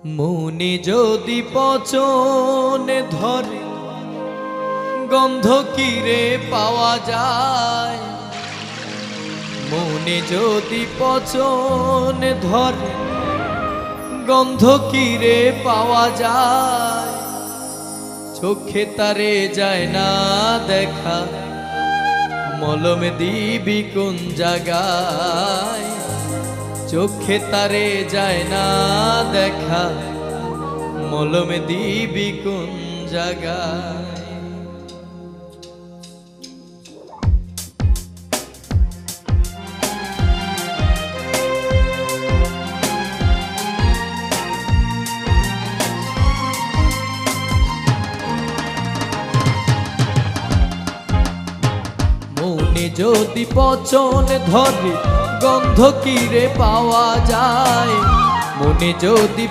মনে যদি পচনে ধরে গন্ধ কিরে পাওয়া যায়, মনে যদি পচনে ধরে গন্ধ কিরে পাওয়া যায়, চোখে তারে যায় না দেখা, মলম দিবি কোন জায়গায়, চোখে তারে যায় না দেখা, মলম দিবি কোন জায়গায়। মনে যদি পচনে ধরে গন্ধ কিরে পাওয়া যায়, মনে যদি